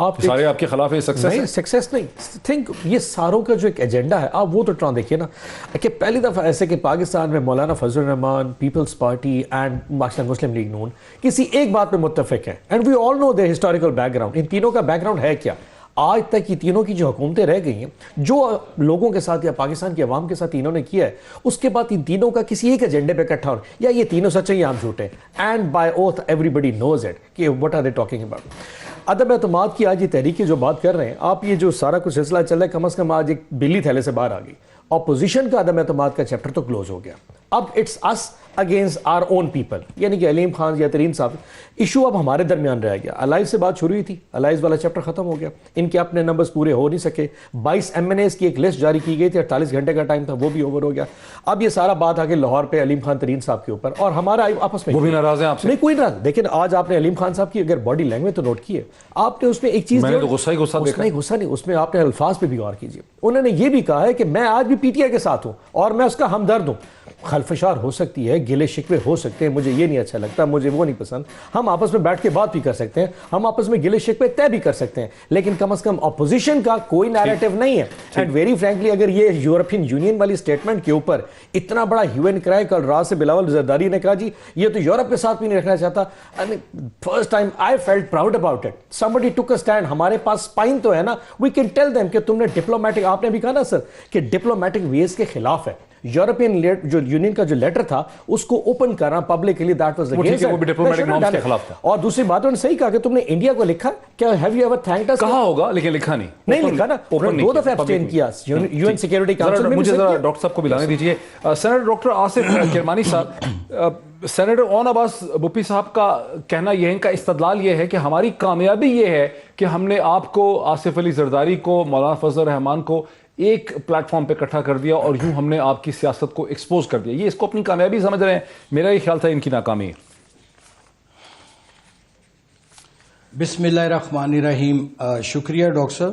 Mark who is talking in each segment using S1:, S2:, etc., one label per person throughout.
S1: آپ
S2: سارے آپ کے خلاف ہے، سکسیس
S1: نہیں، سکسیس نہیں، تھنک یہ ساروں کا جو ایک ایجنڈا ہے آپ وہ تو ٹران دیکھیے نا کہ پہلی دفعہ ایسے کہ پاکستان میں Maulana Fazl ur-Rehman, Peoples Party and Pakistan Muslim League نون کسی ایک بات پہ متفق ہیں، and we all know their historical background. ان تینوں کا بیک گراؤنڈ ہے کیا؟ آج تک یہ تینوں کی جو حکومتیں رہ گئی ہیں، جو لوگوں کے ساتھ یا پاکستان کی عوام کے ساتھ انہوں نے کیا ہے، اس کے بعد ان تینوں کا کسی ایک ایجنڈے پہ اکٹھا ہونا، یا یہ تینوں سچے یا ہم جھوٹے ہیں. And by oath everybody knows it کہ what are they talking about. عدم اعتماد کی آج یہ تحریک کی جو بات کر رہے ہیں آپ، یہ جو سارا کچھ سلسلہ چل رہا ہے، کم از کم آج ایک بلی تھیلے سے باہر آ گئی. اپوزیشن کا عدم اعتماد کا چیپٹر تو کلوز ہو گیا. اب it's us against our own people, یعنی کہ علیم خان یا ترین صاحب ایشو اب ہمارے درمیان رہ گیا. الائز سے بات شروع ہوئی تھی، الائز والا چیپٹر ختم ہو گیا. ان کے اپنے نمبرز پورے ہو نہیں سکے. 22 MNAs کی ایک لسٹ جاری کی گئی تھی، 48 گھنٹے کا ٹائم تھا، وہ بھی اوور ہو گیا. اب یہ سارا بات آ کے لاہور پہ علیم خان ترین صاحب کے اوپر، اور ہمارا آپس میں
S2: وہ بھی ناراض ہیں آپ سے؟
S1: نہیں، کوئی ناراض. لیکن آج آپ نے علیم خان صاحب کی اگر باڈی لینگویج تو نوٹ کی ہے آپ نے، اس میں ایک چیز
S2: میں نے تو غصہ ہی غصہ دیکھا.
S1: نہیں، غصہ نہیں، اس میں آپ نے الفاظ پہ بھی غور کیجیے. انہوں نے یہ بھی کہا ہے کہ میں آج بھی پی ٹی آئی کے ساتھ ہوں اور میں اس کا ہمدرد ہوں. خلفشار ہو سکتی ہے، گلے شکوے ہو سکتے ہیں، مجھے یہ نہیں اچھا لگتا، مجھے وہ نہیں پسند، ہم آپس میں بیٹھ کے بات بھی کر سکتے ہیں، ہم آپس میں گلے شکوے طے بھی کر سکتے ہیں، لیکن کم از کم اپوزیشن کا کوئی نیریٹو نہیں ہے. اینڈ ویری فرینکلی اگر یہ یورپین یونین والی سٹیٹمنٹ کے اوپر اتنا بڑا ہیو اینڈ کرائے، کل رات سے بلاول زرداری نے کہا جی یہ تو یورپ کے ساتھ بھی نہیں رکھنا چاہتا. First time I felt proud about it. somebody took a stand. ہمارے پاس اسپائن تو ہے نا، وی کین ٹیل دیم کہ تم نے ڈپلومیٹک، آپ نے بھی کہا نا سر کہ ڈپلومیٹک ویز کے خلاف ہے. یورپین جو یونین کا جو لیٹر تھا اس کو اوپن کرنا پبلکلی، دیٹ واز اگینسٹ، وہ بھی ڈپلومیٹک نارمز کے خلاف تھا. اور دوسری بات انہوں نے صحیح کہا کہ تم نے انڈیا کو لکھا، کیا ہیو یو ایور تھینکڈ اس؟
S2: کہا ہوگا لیکن لکھا نہیں
S1: لکھا نا، دو دفعہ ایبسٹین کیا یو این سیکورٹی کونسل میں.
S2: مجھے ذرا ڈاکٹر صاحب کو بلانے دیجیے. سینیٹر ڈاکٹر آصف کرمانی صاحب، سینیٹر اون عباس بپی صاحب کا کہنا یہ ہے، ان کا استدلال یہ ہے کہ ہماری کامیابی یہ ہے کہ ہم نے آپ کو، آصف علی زرداری کو، مولانا فضل الرحمان کو ایک پلیٹ فارم پہ اکٹھا کر دیا اور یوں ہم نے آپ کی سیاست کو ایکسپوز کر دیا. یہ اس کو اپنی کامیابی سمجھ رہے ہیں؟ میرا یہ خیال تھا ان کی ناکامی ہے.
S3: بسم اللہ الرحمن الرحیم. شکریہ ڈاکٹر صاحب.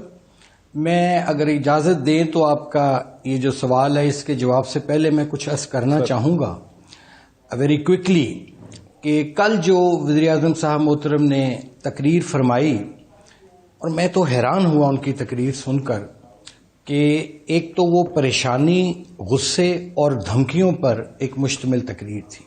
S3: میں اگر اجازت دیں تو آپ کا یہ جو سوال ہے اس کے جواب سے پہلے میں کچھ عرض کرنا چاہوں گا ویری کوئکلی کہ کل جو وزیر اعظم صاحب محترم نے تقریر فرمائی، اور میں تو حیران ہوا ان کی تقریر سن کر، کہ ایک تو وہ پریشانی، غصے اور دھمکیوں پر ایک مشتمل تقریر تھی.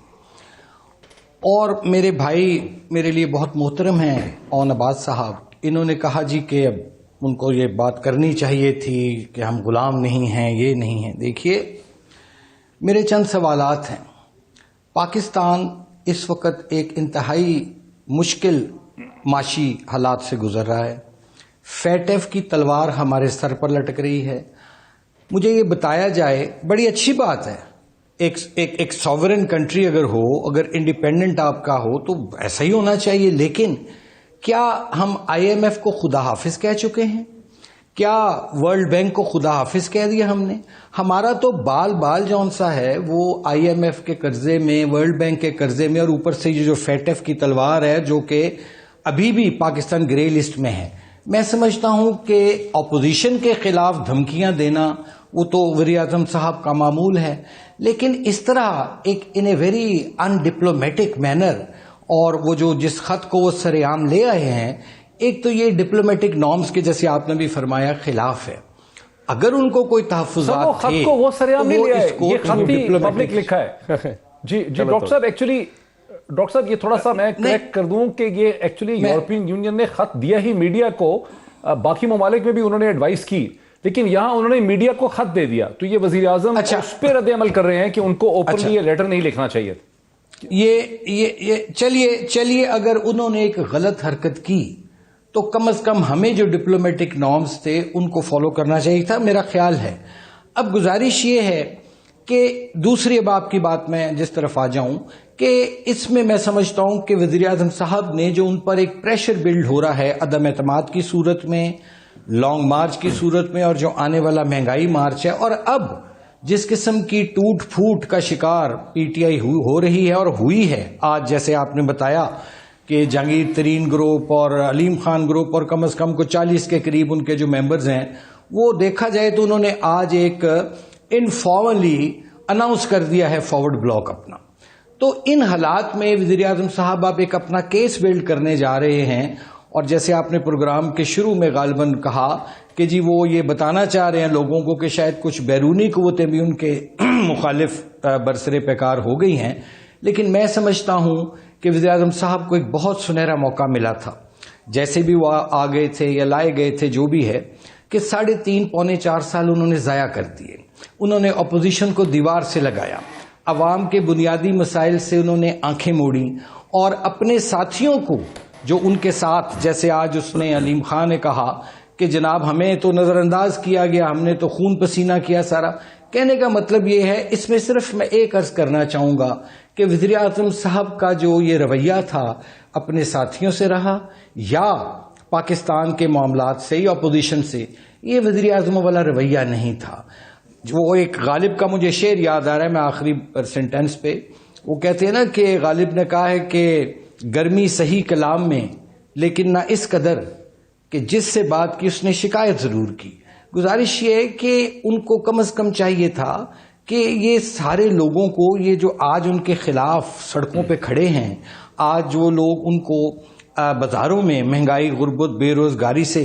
S3: اور میرے بھائی میرے لیے بہت محترم ہیں اون عباس صاحب، انہوں نے کہا جی کہ اب ان کو یہ بات کرنی چاہیے تھی کہ ہم غلام نہیں ہیں، یہ نہیں ہیں. دیکھیے میرے چند سوالات ہیں. پاکستان اس وقت ایک انتہائی مشکل معاشی حالات سے گزر رہا ہے. فیٹ ایف کی تلوار ہمارے سر پر لٹک رہی ہے. مجھے یہ بتایا جائے، بڑی اچھی بات ہے، ایک ساورن کنٹری اگر ہو، اگر انڈیپینڈنٹ آپ کا ہو تو ایسا ہی ہونا چاہیے، لیکن کیا ہم IMF کو خدا حافظ کہہ چکے ہیں؟ کیا ورلڈ بینک کو خدا حافظ کہہ دیا ہم نے؟ ہمارا تو بال جون سا ہے وہ IMF کے قرضے میں، ورلڈ بینک کے قرضے میں، اور اوپر سے یہ جو فیٹ ایف کی تلوار ہے جو کہ ابھی بھی پاکستان گرے لسٹ میں ہے. میں سمجھتا ہوں کہ اپوزیشن کے خلاف دھمکیاں دینا وہ تو وزیر اعظم صاحب کا معمول ہے، لیکن اس طرح ایک in a very undiplomatic manner, اور وہ جو جس خط کو وہ سر عام لے آئے ہیں، ایک تو یہ ڈپلومیٹک نارمز کے جیسے آپ نے بھی فرمایا خلاف ہے. اگر ان کو کوئی تحفظات
S2: وہ خط کو وہ سر عام نہیں لے آئے، یہ خط بھی پبلک لکھا ہے. جی ڈاکٹر صاحب، ایکچولی ڈاکٹر صاحب یہ تھوڑا سا میں کریکٹ کر دوں کہ یہ ایکچولی یورپین یونین نے خط دیا ہی میڈیا کو، باقی ممالک میں بھی انہوں نے ایڈوائس کی، لیکن یہاں انہوں نے میڈیا کو خط دے دیا، تو یہ وزیر اعظم اس پہ رد عمل کر رہے ہیں کہ ان کو اوپنلی یہ لیٹر نہیں لکھنا چاہیے.
S3: یہ چلیے اگر انہوں نے ایک غلط حرکت کی تو کم از کم ہمیں جو ڈپلومیٹک نارمز تھے ان کو فالو کرنا چاہیے تھا، میرا خیال ہے. اب گزارش یہ ہے کہ دوسری اب آپ کی بات میں جس طرف آ جاؤں کہ اس میں سمجھتا ہوں کہ وزیر اعظم صاحب نے جو ان پر ایک پریشر بلڈ ہو رہا ہے عدم اعتماد کی صورت میں، لانگ مارچ کی صورت میں، اور جو آنے والا مہنگائی مارچ ہے، اور اب جس قسم کی ٹوٹ پھوٹ کا شکار پی ٹی آئی ہو رہی ہے اور ہوئی ہے آج، جیسے آپ نے بتایا کہ جہانگیر ترین گروپ اور علیم خان گروپ اور کم از کم کو 40 کے قریب ان کے جو ممبرز ہیں، وہ دیکھا جائے تو انہوں نے آج ایک انفارملی اناؤنس کر دیا ہے فارورڈ بلاک اپنا. تو ان حالات میں وزیر اعظم صاحب آپ ایک اپنا کیس بلڈ کرنے جا رہے ہیں، اور جیسے آپ نے پروگرام کے شروع میں غالباً کہا کہ جی وہ یہ بتانا چاہ رہے ہیں لوگوں کو کہ شاید کچھ بیرونی قوتیں بھی ان کے مخالف برسرے پیکار ہو گئی ہیں، لیکن میں سمجھتا ہوں کہ وزیر اعظم صاحب کو ایک بہت سنہرا موقع ملا تھا، جیسے بھی وہ آ گئے تھے یا لائے گئے تھے جو بھی ہے، کہ 3.5 پونے 4 سال انہوں نے ضائع کر دیے. انہوں نے اپوزیشن کو دیوار سے لگایا، عوام کے بنیادی مسائل سے انہوں نے آنکھیں موڑی، اور اپنے ساتھیوں کو جو ان کے ساتھ، جیسے آج اس نے علیم خان نے کہا کہ جناب ہمیں تو نظر انداز کیا گیا، ہم نے تو خون پسینہ کیا سارا. کہنے کا مطلب یہ ہے، اس میں صرف میں ایک عرض کرنا چاہوں گا کہ وزیر اعظم صاحب کا جو یہ رویہ تھا اپنے ساتھیوں سے رہا یا پاکستان کے معاملات سے یا اپوزیشن سے، یہ وزیر اعظم والا رویہ نہیں تھا. وہ ایک غالب کا مجھے شعر یاد آ رہا ہے، میں آخری سینٹینس پہ، وہ کہتے ہیں نا کہ غالب نے کہا ہے کہ گرمی صحیح کلام میں لیکن نہ اس قدر کہ جس سے بات کی اس نے شکایت ضرور کی. گزارش یہ ہے کہ ان کو کم از کم چاہیے تھا کہ یہ سارے لوگوں کو، یہ جو آج ان کے خلاف سڑکوں پہ کھڑے ہیں، آج جو لوگ ان کو بازاروں میں مہنگائی، غربت، بے روزگاری سے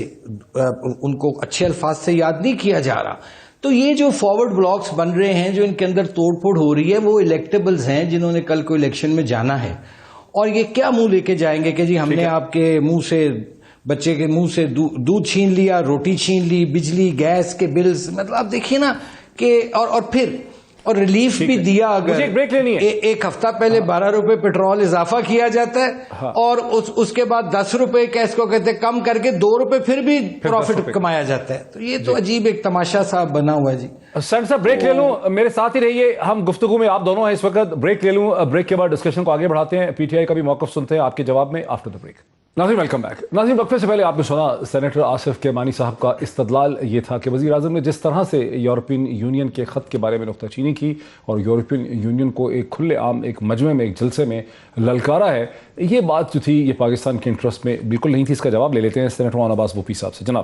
S3: ان کو اچھے الفاظ سے یاد نہیں کیا جا رہا، تو یہ جو فارورڈ بلاکس بن رہے ہیں، جو ان کے اندر توڑ پھوڑ ہو رہی ہے، وہ الیکٹیبلز ہیں جنہوں نے کل کو الیکشن میں جانا ہے. اور یہ کیا منہ لے کے جائیں گے کہ جی ہم نے آپ کے منہ سے، بچے کے منہ سے دودھ چھین لیا، روٹی چھین لی، بجلی گیس کے بلز، مطلب آپ دیکھیے نا کہ اور پھر اور ریلیف بھی دیا. اگر
S2: بریک لینی ہے،
S3: ایک ہفتہ پہلے 12 روپے پیٹرول اضافہ کیا جاتا ہے اور اس کے بعد 10 روپے کا اس کو کہتے ہیں کم کر کے 2 روپے پھر بھی پروفٹ کمایا جاتا ہے. تو یہ تو عجیب ایک تماشا سا بنا ہوا ہے. جی
S2: سینٹ صاحب بریک لے لوں، میرے ساتھ ہی رہیے، ہم گفتگو میں آپ دونوں ہیں اس وقت. بریک لے لوں، بریک کے بعد ڈسکشن کو آگے بڑھاتے ہیں، پی ٹی آئی کا بھی موقف سنتے ہیں آپ کے جواب میں آفٹر دا بریک. ناظرین ویلکم بیک. ناظرین وقفے سے پہلے آپ نے سنا سینیٹر آصف کرمانی صاحب کا استدلال یہ تھا کہ وزیر اعظم نے جس طرح سے یورپین یونین کے خط کے بارے میں نکتہ چینی کی اور یورپین یونین کو ایک کھلے عام ایک مجمع میں ایک جلسے میں للکارا ہے، یہ بات جو تھی یہ پاکستان کے انٹرسٹ میں بالکل نہیں تھی. اس کا جواب لے لیتے ہیں سینیٹر مولانا عباس بھوپی صاحب سے. جناب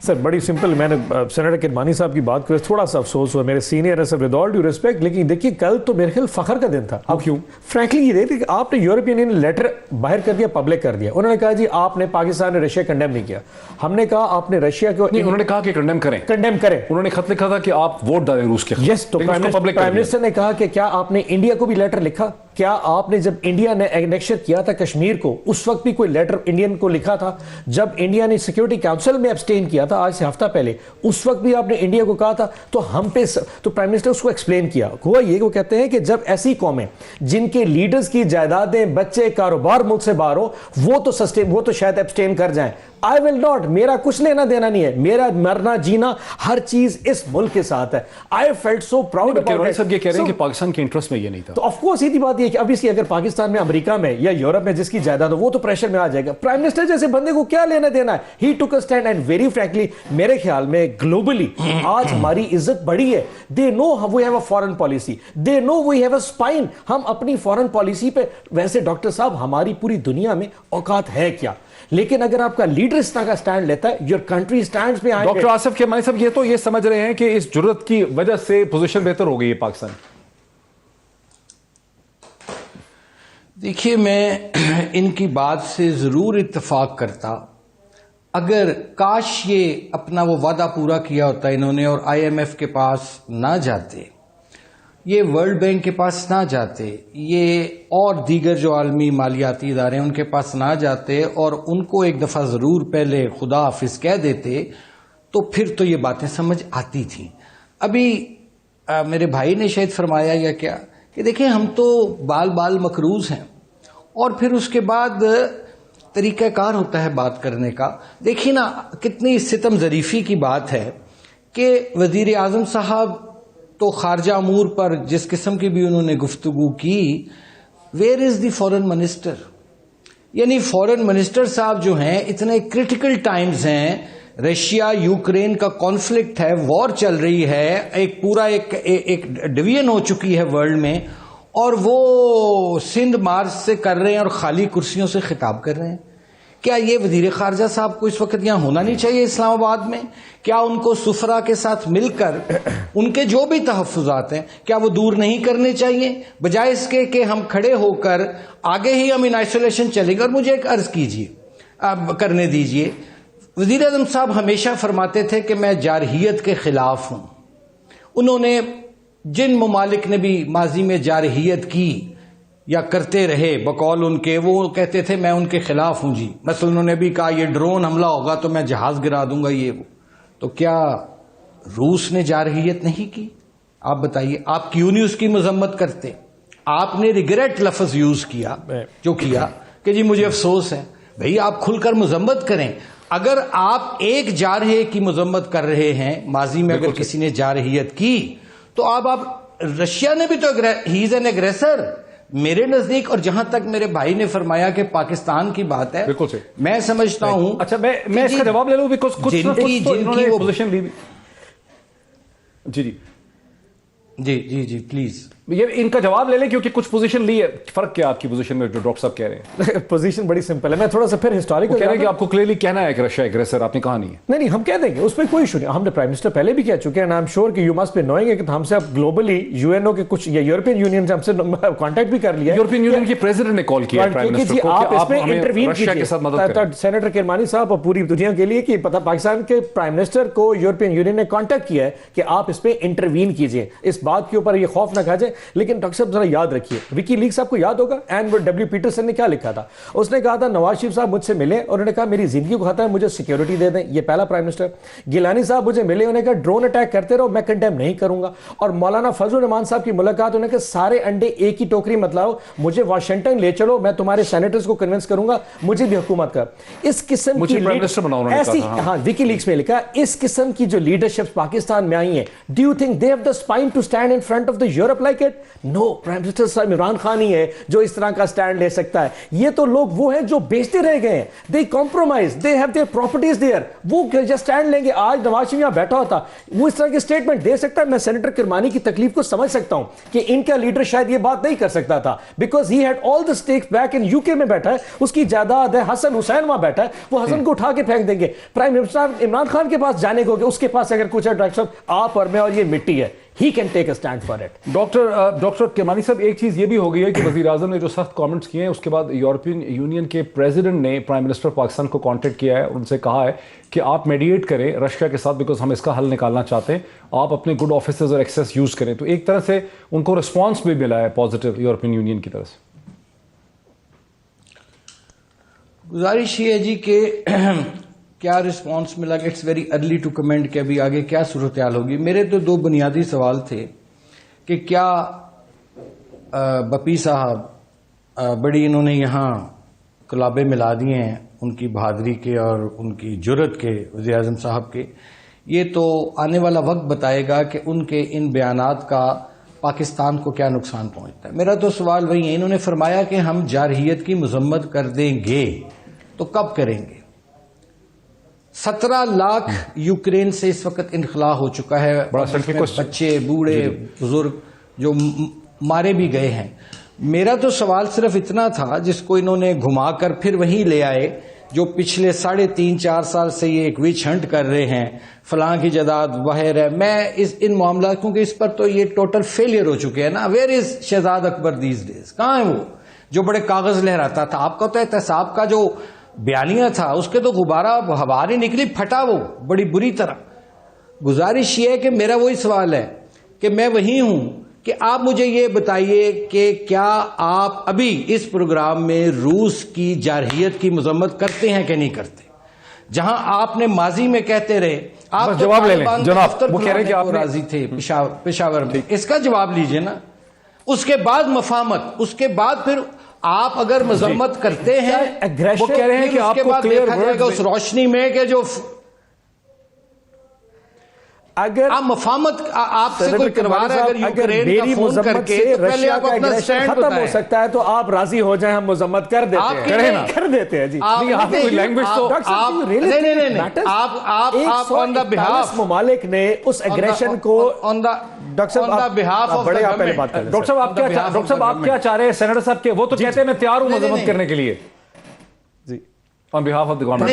S1: سر بڑی سمپل، میں نے سینیٹر کرمانی صاحب کی بات کرے تھوڑا سا افسوس ہوا، میرے سینئر ہے سر، ود آل ڈیو ریسپیکٹ، لیکن دیکھیے کل تو میرے خیال فخر کا دن تھا. اب کیوں فرینکلی یہ دیکھیے کہ آپ نے یورپین یونین لیٹر باہر کر دیا، پبلک کر دیا. انہوں نے کہا جی آپ نے پاکستان نے رشیا کنڈیم نہیں کیا. ہم نے کہا آپ نے رشیا کو،
S2: انہوں نے کہا کہ کنڈیم کریں. انہوں نے خط لکھا تھا کہ آپ ووٹ ڈالیں روس کے خلاف.
S1: یس، تو پرائم منسٹر نے کہا کہ کیا آپ نے انڈیا کو بھی لیٹر لکھا؟ کیا آپ نے جب انڈیا نے انیکشن کیا تھا کشمیر کو اس وقت بھی کوئی لیٹر انڈین کو لکھا تھا؟ جب انڈیا نے سیکورٹی کاؤنسل میں ابسٹین کیا تھا آج سے ہفتہ پہلے، اس وقت بھی آپ نے انڈیا کو کہا تھا. تو ہم پہ تو پرائم منسٹر اس کو ایکسپلین کیا. ہوا یہ کہ وہ کہتے ہیں کہ جب ایسی قومیں جن کے لیڈرز کی جائیدادیں، بچے، کاروبار ملک سے باہر ہو، وہ تو شاید ابسٹین کر جائیں. I will not، میرا کچھ لینا دینا نہیں ہے، میرا مرنا جینا ہر چیز اس ملک کے ساتھ ہے. I felt so proud about it.
S2: سب یہ کہہ رہے ہیں کہ پاکستان کے انٹرسٹ میں یہ نہیں تھا.
S1: تو آف کورس یہ بات یہ کہ ابھی اگر پاکستان میں، امریکہ میں یا یورپ میں جس کی جائیداد ہو وہ تو پریشر میں آ جائے گا. پرائم منسٹر جیسے بندے کو کیا لینا دینا ہے؟ He took a stand and very frankly میرے خیال میں گلوبلی آج ہماری عزت بڑھی ہے. They know we have a foreign policy. They know we have a spine. ہم اپنی فورن پالیسی پہ، ویسے ڈاکٹر صاحب ہماری پوری دنیا میں اوقات ہے کیا، لیکن اگر آپ کا لیڈر اس طرح کا سٹینڈ لیتا ہے، your country stands behind it.
S2: Doctor Asif Kirmani صاحب یہ سمجھ رہے ہیں کہ اس جرأت کی وجہ سے پوزیشن بہتر ہو گئی ہے پاکستان.
S3: دیکھیے میں ان کی بات سے ضرور اتفاق کرتا، اگر کاش یہ اپنا وہ وعدہ پورا کیا ہوتا انہوں نے اور IMF کے پاس نہ جاتے، یہ ورلڈ بینک کے پاس نہ جاتے، یہ اور دیگر جو عالمی مالیاتی ادارے ہیں ان کے پاس نہ جاتے اور ان کو ایک دفعہ ضرور پہلے خدا حافظ کہہ دیتے، تو پھر تو یہ باتیں سمجھ آتی تھیں. ابھی میرے بھائی نے شاید فرمایا یا کیا کہ دیکھیں ہم تو بال مقروض ہیں، اور پھر اس کے بعد طریقہ کار ہوتا ہے بات کرنے کا. دیکھیے نا کتنی ستم ظریفی کی بات ہے کہ وزیر اعظم صاحب تو خارجہ امور پر جس قسم کی بھی انہوں نے گفتگو کی، where is the foreign minister? یعنی فورن منسٹر صاحب جو ہیں، اتنے کرٹیکل ٹائمز ہیں، رشیا یوکرین کا کانفلکٹ ہے، وار چل رہی ہے، ایک پورا ایک ڈویژن ہو چکی ہے ورلڈ میں، اور وہ سندھ مارچ سے کر رہے ہیں اور خالی کرسیوں سے خطاب کر رہے ہیں. کیا یہ وزیر خارجہ صاحب کو اس وقت یہاں ہونا نہیں چاہیے اسلام آباد میں؟ کیا ان کو سفرا کے ساتھ مل کر ان کے جو بھی تحفظات ہیں کیا وہ دور نہیں کرنے چاہیے، بجائے اس کے کہ ہم کھڑے ہو کر آگے ہی ہم ان آئسولیشن چلیں گے؟ اور مجھے ایک عرض کیجیے، اب کرنے دیجئے. وزیر اعظم صاحب ہمیشہ فرماتے تھے کہ میں جارحیت کے خلاف ہوں. انہوں نے جن ممالک نے بھی ماضی میں جارحیت کی یا کرتے رہے بقول ان کے، وہ کہتے تھے میں ان کے خلاف ہوں جی. مثلا انہوں نے بھی کہا یہ ڈرون حملہ ہوگا تو میں جہاز گرا دوں گا یہ وہ. تو کیا روس نے جارحیت نہیں کی؟ آپ بتائیے. آپ کیوں نہیں اس کی مذمت کرتے؟ آپ نے ریگریٹ لفظ یوز کیا جو کیا کہ جی مجھے افسوس ہے. بھئی آپ کھل کر مذمت کریں. اگر آپ ایک جارحیت کی مذمت کر رہے ہیں، ماضی میں اگر کسی نے جارحیت کی تو آپ رشیا نے بھی تو ہی از این ایگریسر میرے نزدیک. اور جہاں تک میرے بھائی نے فرمایا کہ پاکستان کی بات ہے،
S2: بالکل صحیح.
S3: میں سمجھتا ہوں.
S2: اچھا میں اس کا جواب لے لوں بیکاز کچھ نہ کچھ تو انہوں نے پوزیشن لی. جی
S3: جی جی جی پلیز
S2: یہ ان کا جواب لے لیں کیونکہ کچھ پوزیشن لی ہے. فرق کیا آپ کی پوزیشن میں جو ڈاکٹر صاحب کہہ رہے ہیں؟
S1: پوزیشن بڑی سمپل ہے. میں تھوڑا سا پھر ہسٹوریکل
S2: کہہ رہے ہیں کہ آپ کو کلیئرلی کہنا ہے کہ رشیا ایگریسر، آپ نے کہا نہیں ہے.
S1: نہیں ہم کہہ دیں گے، اس پہ کوئی ایشو نہیں. ہم نے پرائم منسٹر پہلے بھی کہہ چکے ہیں. آئی ایم شیور کہ یو مسٹ بی نوئنگ کہ ہم سے اب گلوبلی یو این او کے کچھ یا یورپین یونین سے ہم سے کانٹیکٹ بھی کر لیا ہے.
S2: یورپین یونین کے پریزیڈنٹ نے کال کیا ہے پرائم منسٹر کو کہ آپ ہمیں رشیا کے ساتھ مدد کریں.
S1: سینیٹر کرمانی صاحب اور پوری دنیا کے لیے کہ پتہ پاکستان کے پرائم منسٹر کو یورپین یونین نے کانٹیکٹ کیا ہے کہ آپ اس پہ انٹروین کیجئے. اس بات کے اوپر یہ خوف نہ کھا جائے. لیکن ڈاکٹر صاحب ذرا یاد رکھیے، وکی لیکس آپ کو یاد ہوگا اینڈ ڈبلیو پیٹرسن نے کیا لکھا تھا. اس نے کہا تھا نواز شریف صاحب مجھ سے ملے اور انہوں نے کہا میری زندگی کو خطرہ ہے، مجھے سیکیورٹی دے دیں. یہ پہلا پرائم منسٹر. گیلانی صاحب مجھے ملے، انہوں نے کہا ڈرون اٹیک کرتے رہو، میں کنڈیم نہیں کروں گا. اور مولانا فضل الرحمان صاحب کی ملاقات، انہوں نے کہا سارے انڈے ایک ہی ٹوکری مت لاؤ، مجھے واشنگٹن لے چلو، میں تمہارے سینیٹرز کو کنونس کروں گا مجھے بھی حکومت کر. اس قسم کی ایسی ہاں وکی لیکس میں لکھا اس قسم کی جو لیڈرشپ پاکستان میں آئی ہیں، do you think they have the spine to stand in front of the Europe like it? No. Prime minister صاحب عمران خان ہی ہے جو اس طرح کا سٹینڈ لے سکتا ہے. یہ تو لوگ وہ ہیں جو بیچتے رہ گئے ہیں. They compromise, they have their properties there. وہ جو سٹینڈ لیں گے، آج نواز شریف یہاں بیٹھا ہوتا وہ اس طرح کے سٹیٹمنٹ دے سکتا ہے. میں سینیٹر کرمانی کی تکلیف کو سمجھ سکتا ہوں کہ ان کا لیڈر شاید یہ بات نہیں کر سکتا تھا because he had all the stakes back in you کے میں بیٹھا ہے، اس کی جائیداد ہے. حسن حسین وہاں بیٹھا ہے، وہ حسن کو اٹھا کے پھینک دیں گے. پرائم منسٹر عمران خان کے پاس جانے کو کہ اس کے پاس اگر کچھ ہے ڈاکٹر صاحب آپ اور میں اور یہ مٹی ہے، he can take a stand for it.
S2: Doctor Kirmani صاحب ایک چیز یہ بھی ہو گئی ہے کہ وزیر اعظم نے جو سخت کامنٹس کیے ہیں اس کے بعد یورپین یونین کے پریزیڈنٹ نے پرائم منسٹر پاکستان کو کانٹیکٹ کیا ہے اور ان سے کہا ہے کہ آپ میڈیٹ کریں رشیا کے ساتھ بیکاز ہم اس کا حل نکالنا چاہتے ہیں، آپ اپنے گڈ آفیسز اور ایکسیس یوز کریں. تو ایک طرح سے ان کو رسپانس بھی ملا ہے پازیٹیو یورپین یونین کی طرف سے.
S3: گزارش یہ ہے جی کہ کیا رسپانس ملا کہ it's very early to comment کہ ابھی آگے کیا صورتحال ہوگی. میرے تو دو بنیادی سوال تھے کہ کیا بپی صاحب بڑی انہوں نے یہاں کلابیں ملا دیے ہیں ان کی بہادری کے اور ان کی جرت کے وزیر اعظم صاحب کے. یہ تو آنے والا وقت بتائے گا کہ ان کے ان بیانات کا پاکستان کو کیا نقصان پہنچتا ہے. میرا تو سوال وہی ہے. انہوں نے فرمایا کہ ہم جارحیت کی مذمت کر دیں گے، تو کب کریں گے؟ 17 لاکھ یوکرین سے اس وقت انخلا ہو چکا ہے، بچے بوڑھے بزرگ جو مارے بھی گئے ہیں. میرا تو سوال صرف اتنا تھا جس کو انہوں نے گھما کر پھر وہیں لے آئے جو پچھلے 3.5-4 سال سے یہ ایک وچ ہنٹ کر رہے ہیں، فلاں کی جائیداد باہر ہے. میں ان معاملات کیونکہ اس پر تو یہ ٹوٹل فیلئر ہو چکے ہیں نا. Where is Shahzad Akbar these days? کہاں ہے وہ جو بڑے کاغذ لہراتا تھا؟ آپ کا تو احتساب کا جو بیانیہ تھا اس کے تو غبارہ ہوا نہیں نکلی، پھٹا وہ بڑی بری طرح. گزارش یہ ہے کہ میرا وہی سوال ہے کہ میں وہی ہوں کہ آپ مجھے یہ بتائیے کہ کیا آپ ابھی اس پروگرام میں روس کی جارحیت کی مذمت کرتے ہیں کہ نہیں کرتے؟ جہاں آپ نے ماضی میں کہتے رہے، آپ
S2: جواب لے لیں جناب، وہ کہہ رہے ہیں کہ آپ
S3: راضی تھے پشاور میں. اس کا جواب لیجئے نا. اس کے بعد مفاہمت، اس کے بعد پھر آپ اگر مذمت کرتے ہیں
S2: وہ کہہ رہے ہیں کہ آپ کو کلیئر
S3: ورڈ اس روشنی میں کہ جو
S1: اگر
S3: آپ مفاہمت آپ سے کوئی کروا رہا ہے اگر یوکرین کا فون کر کے تو پہلے آپ اپنا سٹینڈ
S1: ختم ہو سکتا ہے تو آپ راضی ہو جائیں، ہم مذمت کر دیتے ہیں، کر دیتے ہیں. جی
S3: آپ کوئی لینگویج تو نہیں آپ آن دا بہاف
S1: ممالک نے اس ایگریشن کو
S2: ڈاکٹر صاحب آپ کیا چاہ رہے ہیں سینیٹر صاحب کے؟ وہ تو کہتے ہیں میں تیار ہوں مذمت کرنے کے لیے. جی on behalf of the government.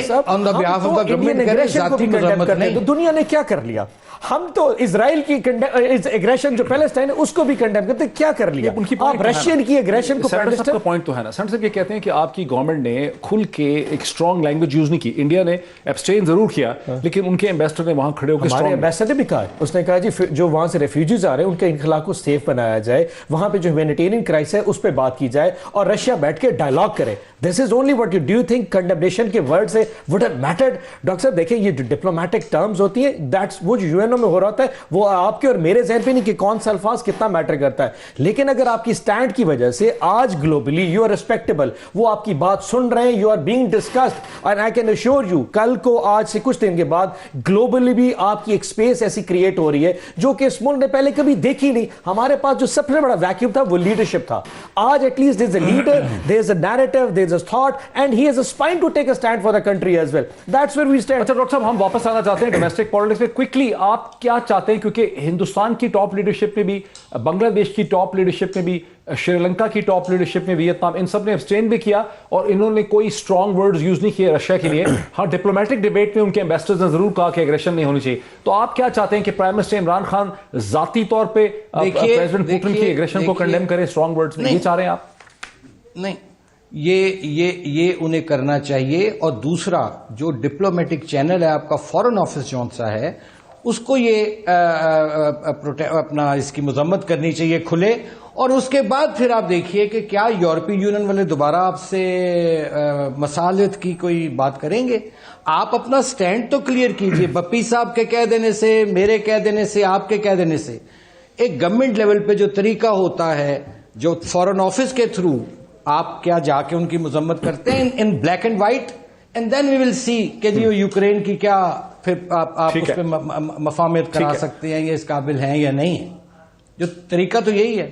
S1: دنیا نے کیا کر لیا؟ ہم تو اسرائیل کی ایگریشن جو پیلسٹائن ہے اس کو بھی کنڈیم کرتے. کیا کر لیا آپ رشین کی ایگریشن کو؟
S2: سینٹر کا پوائنٹ تو ہے نا سینٹر صاحب یہ کہتے ہیں کہ آپ کی گورنمنٹ نے کھل کے ایک اسٹرانگ لینگویج یوز نہیں کی. انڈیا نے ایبسٹین ضرور کیا لیکن ان کے ایمبیسڈر نے وہاں کھڑے ہو کے
S1: ہمارے ایمبیسڈر نے بھی کہا, اس نے کہا جی جو وہاں سے ریفیوجیز آ رہے ہیں ان کے انخلا کو سیف بنایا جائے, وہاں پہ جو ہیومینیٹیرین کرائسس ہے اس پہ بات کی جائے اور رشیا بیٹھ کے ڈائلاگ کرے. This is only what you do you think condemnation کے ورڈ سے وڈ ہیو میٹرڈ؟ ڈاکٹر صاحب دیکھیں یہ جو ڈپلومیٹک ٹرمز ہوتی ہیں دیٹس وہ جو یو این او میں ہو رہا ہوتا ہے وہ آپ کے اور میرے ذہن پہ نہیں کہ کون سا الفاظ کتنا میٹر کرتا ہے, لیکن اگر آپ کی سٹینڈ کی وجہ سے آج گلوبلی یو آر ریسپیکٹیبل, وہ آپ کی بات سن رہے ہیں, you are being discussed and I can assure you کل کو آج سے کچھ دن کے بعد گلوبلی بھی آپ کی ایک اسپیس ایسی کریٹ ہو رہی ہے جو کہ اس ملک نے پہلے کبھی دیکھی نہیں. ہمارے پاس جو سب سے بڑا ویکیوم تھا وہ لیڈرشپ تھا. آج at least there is a leader, there is a narrative, there is a thought and he has a spine to take a stand for the country as well. That's where we stand.
S2: اچھا doctor صاحب ہم واپس آنا چاہتے ہیں domestic politics میں. Quickly آپ کیا چاہتے ہیں, کیونکہ ہندوستان کی ٹاپ لیڈرشپ میں بھی, بنگلہ دیش کی ٹاپ لیڈرشپ میں بھی, شری لنکا کی ٹاپ لیڈرشپ میں, ویتنام, ان سب نے ابسٹین بھی کیا اور انہوں نے کوئی اسٹرانگ ورڈز یوز نہیں کیے رشیا کے لیے. ہاں ڈپلومیٹک ڈیبیٹ میں ان کے ایمبیسڈرز نے ضرور کہا کہ ایگریشن نہیں ہونی چاہیے. تو آپ کیا چاہتے ہیں کہ پرائم منسٹر عمران خان ذاتی طور پہ پریزیڈنٹ پوٹن کی ایگریشن کو کنڈیم کرے اسٹرانگ ورڈز میں, یہ چاہ رہے ہیں آپ؟
S3: نہیں, یہ انہیں کرنا چاہیے. اور دوسرا جو ڈپلومیٹک چینل ہے آپ کا فارن آفس جون سا ہے اس کو یہ اپنا اس کی مذمت کرنی چاہیے کھلے. اور اس کے بعد پھر آپ دیکھیے کہ کیا یورپی یونین والے دوبارہ آپ سے مصالحت کی کوئی بات کریں گے. آپ اپنا سٹینڈ تو کلیئر کیجئے. بپی صاحب کے کہہ دینے سے, میرے کہہ دینے سے, آپ کے کہہ دینے سے ایک گورنمنٹ لیول پہ جو طریقہ ہوتا ہے جو فارن آفس کے تھرو آپ کیا جا کے ان کی مذمت کرتے ہیں in black and white, and then we will see کہ جی یوکرین کی کیا پھر آپ اس پہ مفاہمت کرا سکتے ہیں, یہ اس قابل ہیں یا نہیں ہیں. جو طریقہ تو یہی ہے.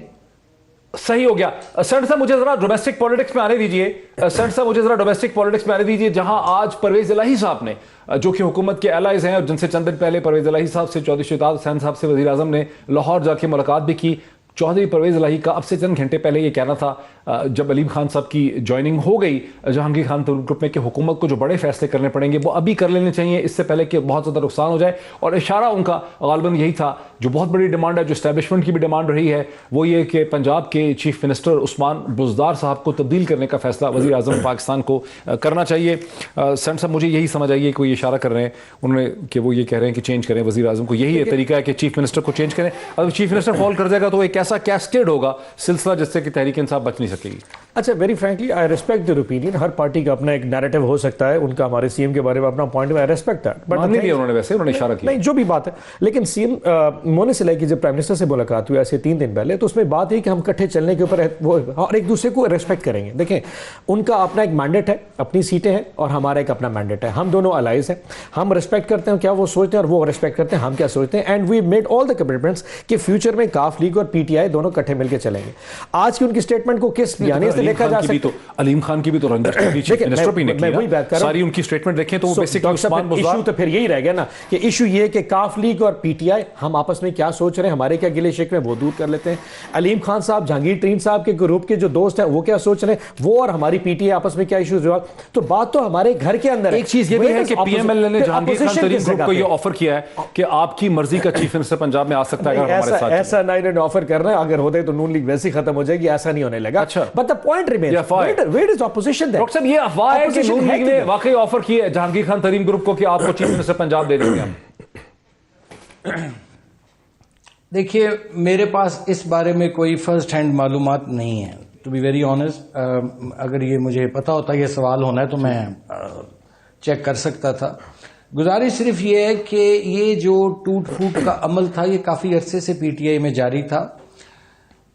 S2: صحیح ہو گیا. سینٹر صاحب مجھے ذرا ڈومیسٹک پالیٹکس میں آنے دیجئے. سینٹر صاحب مجھے ذرا ڈومیسٹک پالیٹکس میں آنے دیجئے جہاں آج پرویز الہی صاحب نے جو کہ حکومت کے الائز ہیں اور جن سے چند دن پہلے پرویز الہی صاحب سے چودھری شہزاد حسین صاحب سے وزیر اعظم نے لاہور جا کے ملاقات بھی کی. چودھری پرویز الہی کا اب سے چند گھنٹے پہلے یہ کہنا تھا جب علیم خان صاحب کی جوائننگ ہو گئی جہانگیر خان گروپ میں کہ حکومت کو جو بڑے فیصلے کرنے پڑیں گے وہ ابھی کر لینے چاہیے اس سے پہلے کہ بہت زیادہ نقصان ہو جائے. اور اشارہ ان کا غالباً یہی تھا جو بہت بڑی ڈیمانڈ ہے, جو اسٹیبلشمنٹ کی بھی ڈیمانڈ رہی ہے, وہ یہ کہ پنجاب کے چیف منسٹر عثمان بزدار صاحب کو تبدیل کرنے کا فیصلہ وزیر اعظم پاکستان کو کرنا چاہیے. سینٹر صاحب مجھے یہی سمجھ آئیے کہ وہ یہ اشارہ کر رہے ہیں انہوں نے کہ وہ یہ کہہ رہے ہیں کہ چینج کریں وزیر اعظم کو. یہی طریقہ ہے کہ چیف منسٹر کو چینج کریں. اگر چیف منسٹر فال کر جائے گا تو ایک ایسا کیسکیڈ ہوگا سلسلہ جس سے کہ تحریک انصاف بچ نہیں سکے گی.
S1: اچھا very frankly I respect their opinion. ہر پارٹی کا اپنا ایک نیریٹو ہو سکتا ہے, ان کا ہمارے سی ایم کے بارے میں اپنا پوائنٹ ہے, آئی ریسپیکٹ دیٹ. بٹ
S2: نہیں انہوں نے ویسے انہوں نے اشارہ کیا
S1: نہیں جو بھی بات ہے, لیکن سی ایم مونس علیہ کی جب پرائم منسٹر سے ملاقات ہوئی ایسے 3 دن پہلے تو اس میں بات ہے کہ ہم کٹھے چلنے کے اوپر اور ایک دوسرے کو ریسپیکٹ کریں گے. دیکھیں ان کا اپنا ایک مینڈیٹ ہے, اپنی سیٹیں ہیں, اور ہمارا ایک اپنا مینڈیٹ ہے. ہم دونوں الائز ہیں, ہم ریسپیکٹ کرتے ہیں کیا وہ سوچتے ہیں اور وہ ریسپیکٹ کرتے ہیں ہم کیا سوچتے ہیں. And we made all the commitments کہ فیوچر میں کاف لیگ اور پی ٹی آئی دونوں کٹھے مل کے چلیں گے. آج کی ان کی اسٹیٹمنٹ کو کس بیانے سے دیکھا جا سکتا ہے؟
S2: علیم خان کی بھی تو رنجش
S1: میں وہی بات کر رہا ہوں,
S2: ساری ان کی اسٹیٹمنٹ دیکھیں تو وہ بیسیکلی عثمان بزدار.
S1: ایشو تو پھر یہی رہ گیا نا کہ ایشو یہ ہے کہ کاف لیگ اور پی ٹی آئی ہم آپس میں کیا سوچ رہے ہیں, ہمارے کیا گلے شکوے وہ دور کر لیتے ہیں. علیم خان صاحب جہانگیر ترین صاحب کے گروپ کے جو دوست ہیں وہ کیا سوچ رہے ہیں, وہ اور ہماری پی ٹی آئی آپس میں کیا ایشوز ہوا. تو بات تو ہمارے گھر کے اندر ہے.
S2: ایک چیز یہ بھی ہے کہ پی ایم ایل اے نے جہانگیر خان ترین گروپ کو یہ آفر کیا ہے کہ آپ کی مرضی کا چیف منسٹر پنجاب میں آ سکتا ہے اگر ہمارے ساتھ.
S1: ایسا نہ انہوں نے آفر کرنا ہے, اگر ہوتے تو نون لیگ ویسے ہی ختم ہو جائے گی, ایسا نہیں ہونے لگا. But the point remains, where is opposition there?
S2: Doctor صاحب یہ افواہ ہے کہ نون لیگ نے واقعی آفر کی ہے جہانگیر خان ترین گروپ کو کہ آپ کو چیف منسٹر پنجاب دے دیں گے ہم.
S3: دیکھیے میرے پاس اس بارے میں کوئی فرسٹ ہینڈ معلومات نہیں ہے, ٹو بی ویری آنیسٹ. اگر یہ مجھے پتا ہوتا یہ سوال ہونا ہے تو میں چیک کر سکتا تھا. گزارش صرف یہ ہے کہ یہ جو ٹوٹ پھوٹ کا عمل تھا یہ کافی عرصے سے پی ٹی آئی میں جاری تھا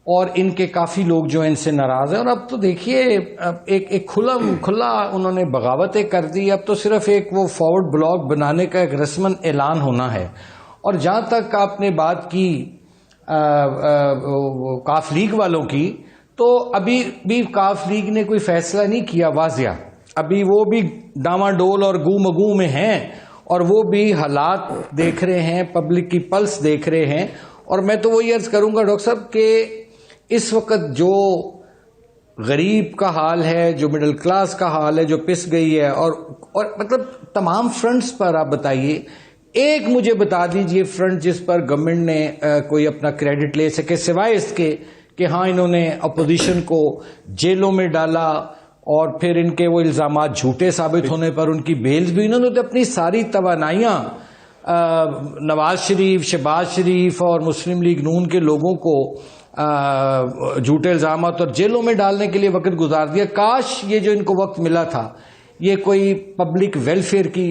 S3: اور ان کے کافی لوگ جو ان سے ناراض ہیں. اور اب تو دیکھیے ایک کھلا انہوں نے بغاوتیں کر دی. اب تو صرف ایک وہ فارورڈ بلاک بنانے کا ایک رسمن اعلان ہونا ہے. اور جہاں تک آپ نے بات کی کاف لیگ والوں کی, تو ابھی بھی کاف لیگ نے کوئی فیصلہ نہیں کیا واضح. ابھی وہ بھی ڈاماڈول اور گو مگو میں ہیں اور وہ بھی حالات دیکھ رہے ہیں, پبلک کی پلس دیکھ رہے ہیں. اور میں تو وہی عرض کروں گا ڈاکٹر صاحب کہ اس وقت جو غریب کا حال ہے, جو مڈل کلاس کا حال ہے, جو پس گئی ہے, اور مطلب تمام فرنٹس پر آپ بتائیے ایک مجھے بتا دیجئے فرنٹ جس پر گورنمنٹ نے کوئی اپنا کریڈٹ لے سکے سوائے اس کے کہ ہاں انہوں نے اپوزیشن کو جیلوں میں ڈالا اور پھر ان کے وہ الزامات جھوٹے ثابت ہونے پر ان کی بیلز بھی، انہوں نے تو اپنی ساری توانائیاں نواز شریف، شہباز شریف اور مسلم لیگ نون کے لوگوں کو جھوٹے الزامات اور جیلوں میں ڈالنے کے لیے وقت گزار دیا. کاش یہ جو ان کو وقت ملا تھا یہ کوئی پبلک ویلفیئر کی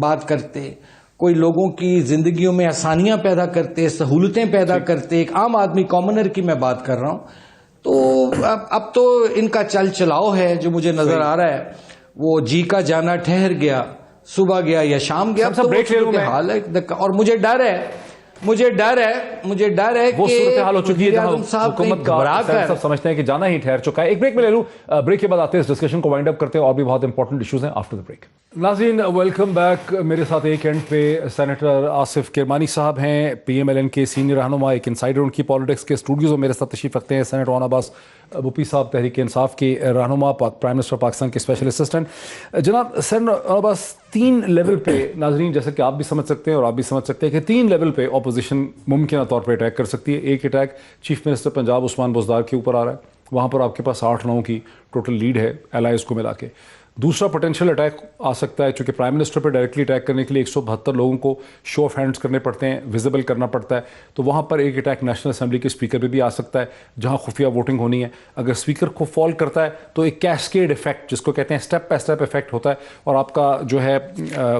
S3: بات کرتے، کوئی لوگوں کی زندگیوں میں آسانیاں پیدا کرتے، سہولتیں پیدا کرتے، ایک عام آدمی کامنر کی میں بات کر رہا ہوں. تو اب تو ان کا چل چلاؤ ہے جو مجھے نظر آ رہا ہے، وہ جی کا جانا ٹھہر گیا، صبح گیا یا شام گیا. تو وہ حال ہے اور مجھے ڈر ہے
S2: وہ
S3: کہ
S2: صورتحال ہو چکی ہے جہاں
S3: وزیر اعظم صاحب
S2: حکومت کا سب سمجھتے ہیں کہ جانا ہی ٹھہر چکا ہے. ایک بریک میں لے لوں، بریک کے بعد آتے ہیں اس ڈسکشن کو وائنڈ اپ کرتے ہیں، اور بھی بہت امپورٹنٹ ایشوز ہیں آفٹر دا بریک. ناظرین ویلکم بیک. میرے ساتھ ایک اینڈ پہ سینیٹر آصف کرمانی صاحب ہیں، پی ایم ایل این کے سینئر رہنما، ایک انسائڈر ان کی پالیٹکس کے اسٹوڈیوز میں میرے ساتھ تشریف رکھتے ہیں سینیٹر روحان عباس بپی صاحب، تحریک انصاف کے رہنما، پرائم منسٹر پاکستان کے اسپیشل اسسٹنٹ. جناب سینیٹر عباس، 3 لیول پہ ناظرین جیسے کہ آپ بھی سمجھ سکتے ہیں اور آپ بھی سمجھ سکتے ہیں کہ 3 لیول پہ اپوزیشن ممکنہ طور پہ اٹیک کر سکتی ہے. ایک attack chief minister Punjab Usman Buzdar کے اوپر آ رہا ہے، وہاں پر آپ کے پاس 8-9 کی ٹوٹل لیڈ ہے الائز کو ملا کے. دوسرا پوٹینشیل اٹیک آ سکتا ہے چونکہ پرائم منسٹر پہ ڈائریکٹلی اٹیک کرنے کے لیے 172 لوگوں کو شو آف ہینڈز کرنے پڑتے ہیں، ویزیبل کرنا پڑتا ہے. تو وہاں پر ایک اٹیک نیشنل اسمبلی کے اسپیکر پہ بھی آ سکتا ہے جہاں خفیہ ووٹنگ ہونی ہے. اگر اسپیکر کو فال کرتا ہے تو ایک کیسکیڈ افیکٹ جس کو کہتے ہیں اسٹیپ بائی اسٹیپ افیکٹ ہوتا ہے اور آپ کا جو ہے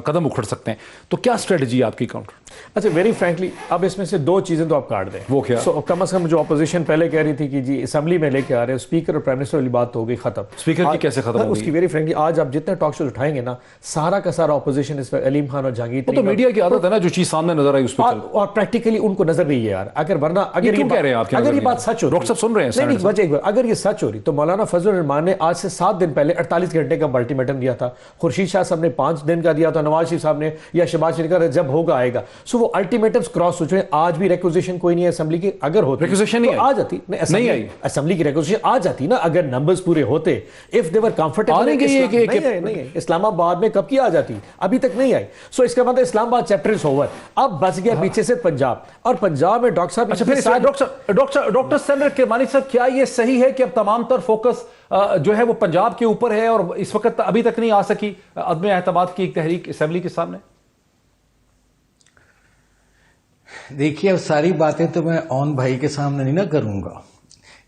S2: قدم اکھڑ سکتے ہیں. تو کیا اسٹریٹجی ہے آپ کی کاؤنٹر؟
S1: اچھا ویری فرینکلی اب اس میں سے 2 چیزیں تو آپ کاٹ دیں.
S2: وہ کیا؟
S1: کم از کم جو اپوزیشن پہلے کہہ رہی تھی کہ جی اسمبلی میں لے کے آ رہے ہیں اسپیکر اور پرائم منسٹر والی بات تو ہو گئی ختم.
S2: اسپیکر کی کیسے ختم ہوگی؟
S1: اس کی ویری فرینکلی آج آپ جتنے ٹاک شوز اٹھائیں گے نا سارا کا سارا اپوزیشن اس پر علیم خان اور جہانگیر
S2: تو میڈیا کی عادت ہے نا جو چیز سامنے نظر آئی اس پہ
S1: اور پریکٹیکلی ان کو نظر نہیں ہے یار. اگر ورنہ اگر یہ بات سچ ہو،
S2: ڈاکٹر صاحب سن رہے ہیں
S1: نہیں اگر یہ سچ ہو رہی تو مولانا فضل الرحمان نے آج سے 7 دن پہلے 48 گھنٹے کا الٹیمیٹم دیا تھا، خورشید شاہ صاحب نے 5 دن کا دیا تھا، نواز شریف صاحب نے یا شہباز شریف کا جب ہوگا آئے گا. سو وہ الٹیمیٹمز کراس ہو چکے ہیں. آج بھی ریکوزیشن کوئی نہیں ہے اسمبلی کی، اگر ہوتی
S2: ریکوزیشن نہیں
S1: آ جاتی، نہیں آئی اسمبلی کی ریکوزیشن آ جاتی نا اگر نمبرز پورے ہوتے. اف دے ور کمفرٹیبل نہیں اسلام آباد میں کب کی آ جاتی، ابھی تک نہیں آئی. سو اس کا مطلب اسلام آباد چیپٹر از اوور. اب بچ گیا پیچھے سے پنجاب، اور پنجاب میں ڈاکٹر صاحب
S2: ڈاکٹر سینیٹر کرمانی صاحب کیا یہ صحیح ہے کہ اب تمام تر فوکس جو ہے وہ پنجاب کے اوپر ہے اور اس وقت ابھی تک نہیں آ سکی عدم اعتماد کی ایک تحریک اسمبلی کے سامنے؟
S3: دیکھیے اب ساری باتیں تو میں اون بھائی کے سامنے نہیں نہ کروں گا،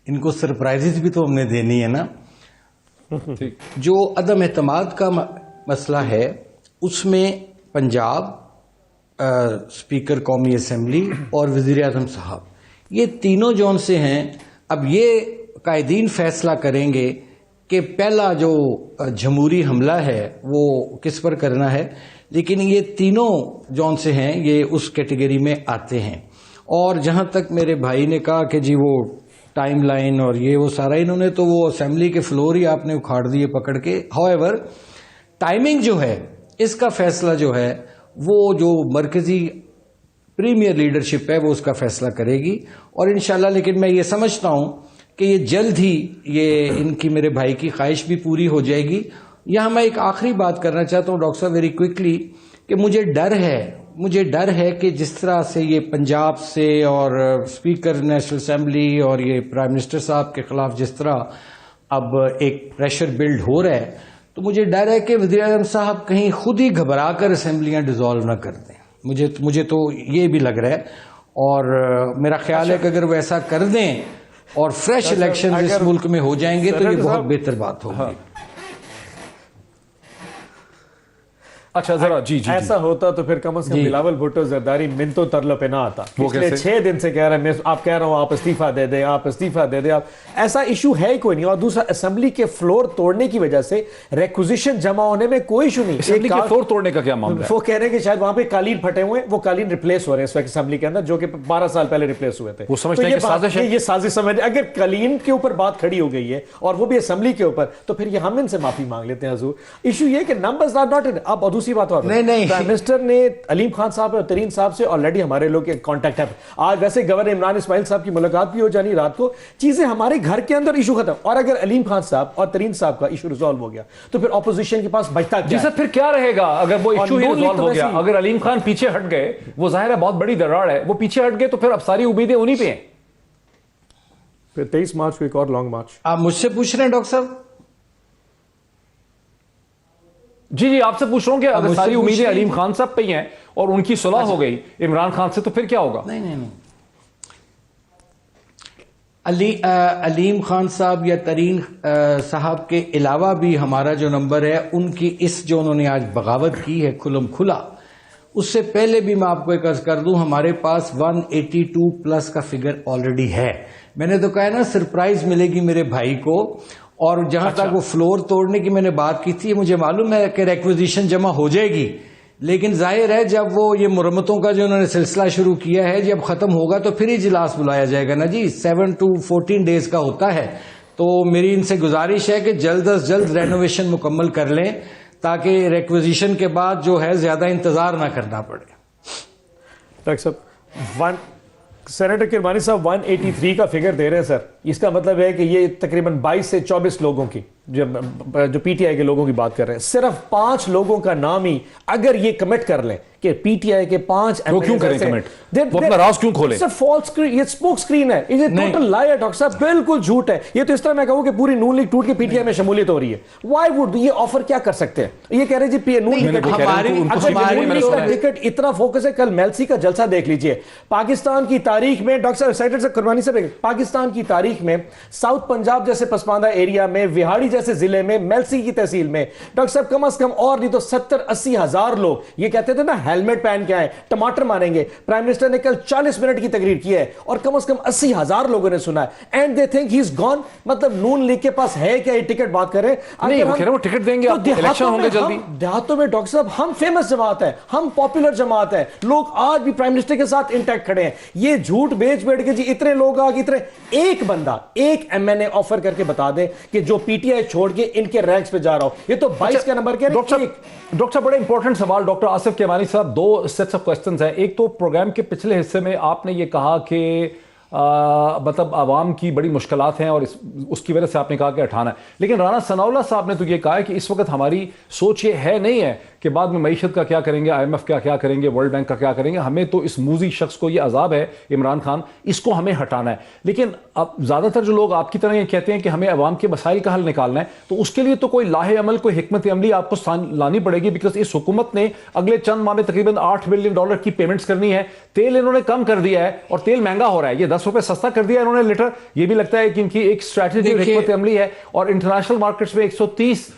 S3: ان کو سرپرائزز بھی تو ہم نے دینی ہے نا. جو عدم اعتماد کا مسئلہ ہے اس میں پنجاب، اسپیکر قومی اسمبلی اور وزیر اعظم صاحب یہ تینوں جون سے ہیں. اب یہ قائدین فیصلہ کریں گے کہ پہلا جو جمہوری حملہ ہے وہ کس پر کرنا ہے، لیکن یہ تینوں جون سے ہیں، یہ اس کیٹیگری میں آتے ہیں. اور جہاں تک میرے بھائی نے کہا کہ جی وہ ٹائم لائن اور یہ وہ سارا، انہوں نے تو وہ اسمبلی کے فلور ہی آپ نے اکھاڑ دیے پکڑ کے. ہاؤ ٹائمنگ جو ہے اس کا فیصلہ جو ہے وہ جو مرکزی پریمیئر لیڈرشپ ہے وہ اس کا فیصلہ کرے گی. اور انشاءاللہ لیکن میں یہ سمجھتا ہوں کہ یہ جلد ہی یہ ان کی میرے بھائی کی خواہش بھی پوری ہو جائے گی. یہاں میں ایک آخری بات کرنا چاہتا ہوں ڈاکٹر صاحب ویری کوئکلی کہ مجھے ڈر ہے کہ جس طرح سے یہ پنجاب سے اور اسپیکر نیشنل اسمبلی اور یہ پرائم منسٹر صاحب کے خلاف جس طرح اب ایک پریشر بلڈ ہو رہا ہے، تو مجھے ڈر ہے کہ وزیر اعظم صاحب کہیں خود ہی گھبرا کر اسمبلیاں ڈیزالو نہ کر دیں. مجھے تو یہ بھی لگ رہا ہے، اور میرا خیال ہے کہ اگر وہ ایسا کر دیں اور فریش الیکشن اس ملک میں ہو جائیں گے تو یہ بہت بہتر بات ہوگی.
S2: اچھا ذرا جی
S1: ایسا ہوتا تو پھر کم از کم بلاول بھٹو زرداری منتو ترلو پہ نہ آتا. پچھلے 6 دن سے کہہ رہے ہیں آپ کہہ رہا ہوں آپ استعفیٰ دے دیں، آپ استعفیٰ دے دیں. آپ ایسا ایشو ہے ہی کوئی نہیں. اور دوسرا اسمبلی کے فلور توڑنے کی وجہ سے ریکوزیشن جمع ہونے میں کوئی ایشو نہیں.
S2: اسمبلی کے فلور توڑنے کا کیا معاملہ ہے؟
S1: وہ کہہ رہے ہیں کہ شاید وہاں پہ قالین پھٹے ہوئے ہیں، وہ قالین ریپلیس ہو رہے ہیں اس وقت اسمبلی کے اندر جو کہ 12 سال پہلے ریپلیس ہوئے تھے.
S2: وہ سمجھتے ہیں کہ سازش ہے،
S1: یہ سازش سمجھ. اگر قالین کے اوپر بات کھڑی ہو گئی ہے اور وہ بھی اسمبلی کے اوپر تو پھر یہ ہم ان سے معافی مانگ لیتے ہیں حضور. ایشو یہ کہ نمبرز آر ناٹ. اب دوسرا دوسری بات اور
S3: نہیں
S1: پرائم منسٹر نے علیم خان صاحب اور ترین صاحب سے آلریڈی ہمارے لوگ کانٹیکٹ ہے. آج ویسے گورنر عمران اسماعیل صاحب کی ملاقات بھی ہو جانی رات کو, چیزیں ہمارے گھر کے اندر ایشو ختم. اور اگر علیم خان صاحب اور ترین صاحب کا ایشو ریزالو ہو گیا تو پھر اپوزیشن کے پاس بچتا کیا؟
S2: جی سر پھر کیا رہے گا اگر وہ ایشو ہی ریزالو ہو گیا؟ اگر علیم خان پیچھے ہٹ گئے, وہ ظاہر ہے بہت بڑی دراڑ ہے, وہ پیچھے ہٹ گئے تو پھر اب ساری امیدیں انہی پہ ہیں.
S1: پھر 23 مارچ کو ایک اور لانگ مارچ.
S3: آپ مجھ سے پوچھ رہے ہیں ڈاکٹر صاحب؟
S2: جی آپ سے پوچھ رہا ہوں کہ اگر ساری امیدیں علیم خان صاحب پہ ہی ہیں اور ان کی صلح ہو گئی عمران خان سے, تو پھر کیا ہوگا؟
S3: نہیں علیم خان صاحب یا ترین صاحب کے علاوہ بھی ہمارا جو نمبر ہے, ان کی اس جو انہوں نے آج بغاوت کی ہے کھلم کھلا, اس سے پہلے بھی میں آپ کو ایک عرض کر دوں, ہمارے پاس 182 پلس کا فگر آلریڈی ہے. میں نے تو کہا نا سرپرائز ملے گی میرے بھائی کو. اور جہاں تک وہ فلور توڑنے کی میں نے بات کی تھی, مجھے معلوم ہے کہ ریکویزیشن جمع ہو جائے گی, لیکن ظاہر ہے جب وہ یہ مرمتوں کا جو انہوں نے سلسلہ شروع کیا ہے جب ختم ہوگا تو پھر اجلاس بلایا جائے گا نا جی. 7 to 14 ڈیز کا ہوتا ہے. تو میری ان سے گزارش ہے کہ جلد از جلد رینوویشن مکمل کر لیں تاکہ ریکویزیشن کے بعد جو ہے زیادہ انتظار نہ کرنا پڑے.
S1: ڈاکٹر صاحب سینیٹر کرمانی صاحب 183 کا فگر دے رہے ہیں سر. اس کا مطلب ہے کہ یہ تقریباً 22 سے 24 لوگوں کی جو پی ٹی آئی کے لوگوں کی بات کر رہے ہیں, صرف 5 لوگوں کا نام ہی اگر یہ کمٹ کر لیں کہ پی ٹی آئی کے 5
S2: وہ کیوں کریں کمٹ؟ وہ اپنا راز کیوں کھولیں؟
S1: فالس اسکرین, یہ اسموک اسکرین ہے, یہ ٹوٹل لائی ہے ڈاکٹر صاحب, بالکل جھوٹ ہے. یہ تو اس طرح میں کہوں کہ پوری نون لیگ ٹوٹ کے پی ٹی آئی میں شمولیت ہو رہی ہے. وائی وڈ یہ آفر کیا کر سکتے ہیں؟ یہ کہہ رہے جی نون لیگ کا ٹکٹ اتنا فوکس ہے. کل میلسی کا جلسہ دیکھ لیجئے. پاکستان کی تاریخ میں ڈاکٹر صاحب سینیٹر سے کرمانی صاحب, پاکستان کی تاریخ میں ساؤتھ پنجاب جیسے پسماندہ ایریا میں, وہاڑی جیسے ضلع میں, میلسی کی تحصیل میں ڈاکٹر صاحب کم از کم اور نہیں تو 70-80 ہزار لوگ یہ کہتے تھے نا ہیلمٹ پہن کے آئے ٹماٹر ماریں گے. پرائم منسٹر نے کل 40 منٹ کی تقریر کی ہے اور کم از کم 80 ہزار لوگوں نے سنا ہے. And they think he is gone. مطلب نون لیگ کے پاس ہے کیا یہ ٹکٹ؟ بات کر رہے ہیں
S2: وہ ٹکٹ دیں گے, الیکشن ہوں گے جلدی.
S1: دیہاتوں میں ڈاکٹر صاحب ہم فیمس جماعت ہے, ہم پاپولر جماعت ہے, لوگ آج بھی پرائم منسٹر کے ساتھ انٹیکٹ کھڑے ہیں. یہ جھوٹ بیچ بیٹھ کے جی اتنے لوگ آگے اتنے, ایک بندہ ایک ایم این اے آفر کر کے بتا دے کہ جو پی ٹی آئی چھوڑ کے ان کے رینکس پہ جا رہا ہو. یہ تو 22 کا نمبر کہہ رہے ہیں.
S2: ڈاکٹر بڑے امپورٹنٹ سوال ڈاکٹر آصف کیمانی صاحب, 2 سیٹس آف کوسچنز ہیں. ایک تو پروگرام کے پچھلے حصے میں آپ نے یہ کہا کہ مطلب عوام کی بڑی مشکلات ہیں اور اس کی وجہ سے آپ نے کہا کہ اٹھانا ہے, لیکن رانا ثناء اللہ صاحب نے تو یہ کہا ہے کہ اس وقت ہماری سوچ یہ ہے نہیں ہے کہ بعد میں معیشت کا کیا کریں گے, آئی ایم ایف کا کیا کریں گے, ورلڈ بینک کا کیا کریں گے, ہمیں تو اس موذی شخص کو, یہ عذاب ہے عمران خان, اس کو ہمیں ہٹانا ہے. لیکن اب زیادہ تر جو لوگ آپ کی طرح یہ کہتے ہیں کہ ہمیں عوام کے مسائل کا حل نکالنا ہے, تو اس کے لیے تو کوئی لاہ عمل, کوئی حکمت عملی آپ کو لانی پڑے گی, بیکاز اس حکومت نے اگلے چند ماہ میں تقریباً $8 بلین کی پیمنٹس کرنی ہے. تیل انہوں نے کم کر دیا ہے اور تیل مہنگا ہو رہا ہے, یہ 10 روپے سستا کر دیا انہوں نے لیٹر. یہ بھی لگتا ہے کہ ان کی ایک اسٹریٹجی اور حکمت عملی ہے, اور انٹرنیشنل مارکیٹس میں $130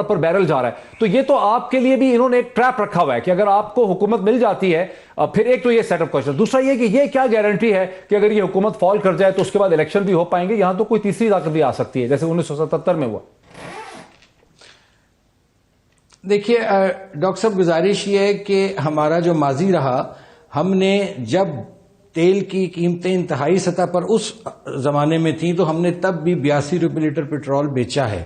S2: پر بیرل جا رہا ہے. تو یہ تو آپ کے لیے بھی انہوں نے ایک ٹریپ رکھا ہوا ہے کہ اگر آپ کو حکومت مل جاتی ہے, پھر ایک تو یہ سیٹ اپ کوشچن, دوسرا یہ کہ یہ کیا گارنٹی ہے کہ اگر یہ حکومت فال کر جائے تو اس کے بعد الیکشن بھی ہو پائیں گے؟ یہاں تو کوئی تیسری طاقت بھی آ سکتی ہے جیسے 1977 میں ہوا.
S3: دیکھیے ڈاکٹر صاحب, گزارش یہ ہے کہ ہمارا جو ماضی رہا, ہم نے جب تیل کی قیمتیں انتہائی سطح پر اس زمانے میں تھیں تو ہم نے تب بھی 82 روپے لیٹر پیٹرول بیچا ہے.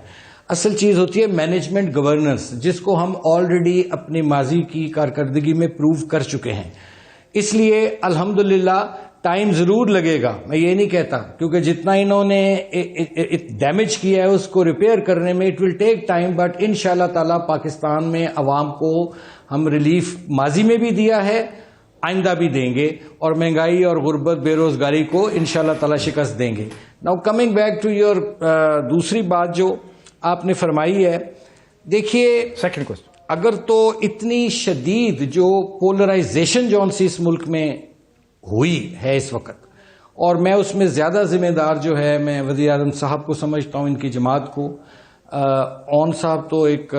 S3: اصل چیز ہوتی ہے مینجمنٹ گورننس, جس کو ہم آلریڈی اپنے ماضی کی کارکردگی میں پروو کر چکے ہیں. اس لیے الحمدللہ ٹائم ضرور لگے گا, میں یہ نہیں کہتا, کیونکہ جتنا انہوں نے ڈیمیج کیا ہے اس کو ریپیئر کرنے میں it will take time, but انشاءاللہ تعالی پاکستان میں عوام کو ہم ریلیف ماضی میں بھی دیا ہے, آئندہ بھی دیں گے, اور مہنگائی اور غربت بے روزگاری کو انشاءاللہ تعالی شکست دیں گے. Now coming back to your دوسری بات جو آپ نے فرمائی ہے, دیکھیے
S2: سیکنڈ کوسچن,
S3: اگر تو اتنی شدید جو پولرائزیشن جو اس ملک میں ہوئی ہے اس وقت, اور میں اس میں زیادہ ذمہ دار جو ہے میں وزیر اعظم صاحب کو سمجھتا ہوں, ان کی جماعت کو. اون صاحب تو ایک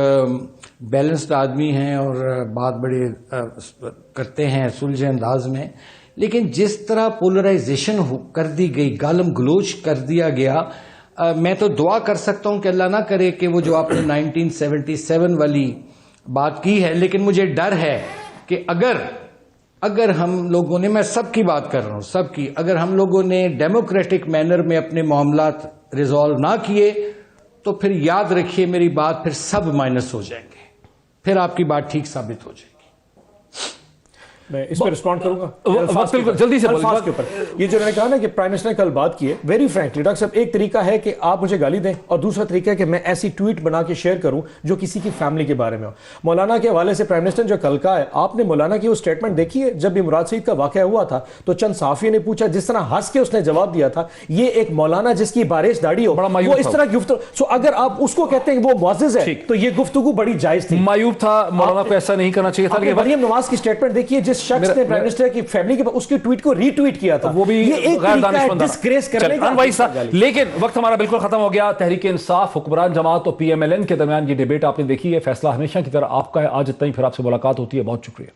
S3: بیلنسڈ آدمی ہیں اور بات بڑی کرتے ہیں سلجھے انداز میں, لیکن جس طرح پولرائزیشن کر دی گئی, گالم گلوچ کر دیا گیا, میں تو دعا کر سکتا ہوں کہ اللہ نہ کرے کہ وہ جو آپ نے 1977 والی بات کی ہے, لیکن مجھے ڈر ہے کہ اگر ہم لوگوں نے, میں سب کی بات کر رہا ہوں, سب کی, اگر ہم لوگوں نے ڈیموکریٹک مینر میں اپنے معاملات ریزالو نہ کیے تو پھر یاد رکھیے میری بات, پھر سب مائنس ہو جائیں گے, پھر آپ کی بات ٹھیک ثابت ہو جائے گی.
S1: میں اس پہ رسپونڈ کروں گا
S2: بالکل جلدی سے
S1: الفاظ کے اوپر. یہ جو میں نے کہا نا کہ پرائم منسٹر نے کل بات کی ہے، ویری فرینکلی ڈاکٹر صاحب، ایک طریقہ ہے کہ آپ مجھے گالی دیں اور دوسرا طریقہ ہے کہ میں ایسی ٹویٹ بنا کے شیئر کروں جو کسی کی فیملی کے بارے میں ہو. مولانا کے حوالے سے پرائم منسٹر جو کل کا ہے، آپ نے مولانا کی وہ اسٹیٹمنٹ دیکھی ہے؟ جب بھی مراد سعید کا واقعہ ہوا تھا تو چند صحافیوں نے پوچھا، جس طرح ہنس کے اس نے جواب دیا تھا، یہ ایک مولانا جس کی بارش داڑھی ہو وہ اس طرح گفتگو، سو اگر آپ اس کو کہتے ہیں کہ وہ معزز ہے تو یہ گفتگو بڑی جائز تھی.
S2: مایوب تھا، مولانا کو ایسا نہیں کرنا چاہیے تھا.
S1: مریم نواز کی اسٹیٹمنٹ دیکھیے، جس شخص نے پرائم منسٹر کی فیملی کے اس کی ٹویٹ کو ری ٹویٹ کیا تھا،
S2: وہ بھی
S1: یہ ایک
S2: غیر
S1: طریقہ ہے
S2: دانشمندانہ.
S1: ڈسگریس کرنے کا.
S2: لیکن وقت ہمارا بالکل ختم ہو گیا. تحریک انصاف، حکمران جماعت اور پی ایم ایل این کے درمیان یہ ڈیبیٹ آپ نے دیکھی ہے. فیصلہ ہمیشہ کی طرح آپ کا ہے. آج اتنا ہی، پھر آپ سے ملاقات ہوتی ہے. بہت شکریہ.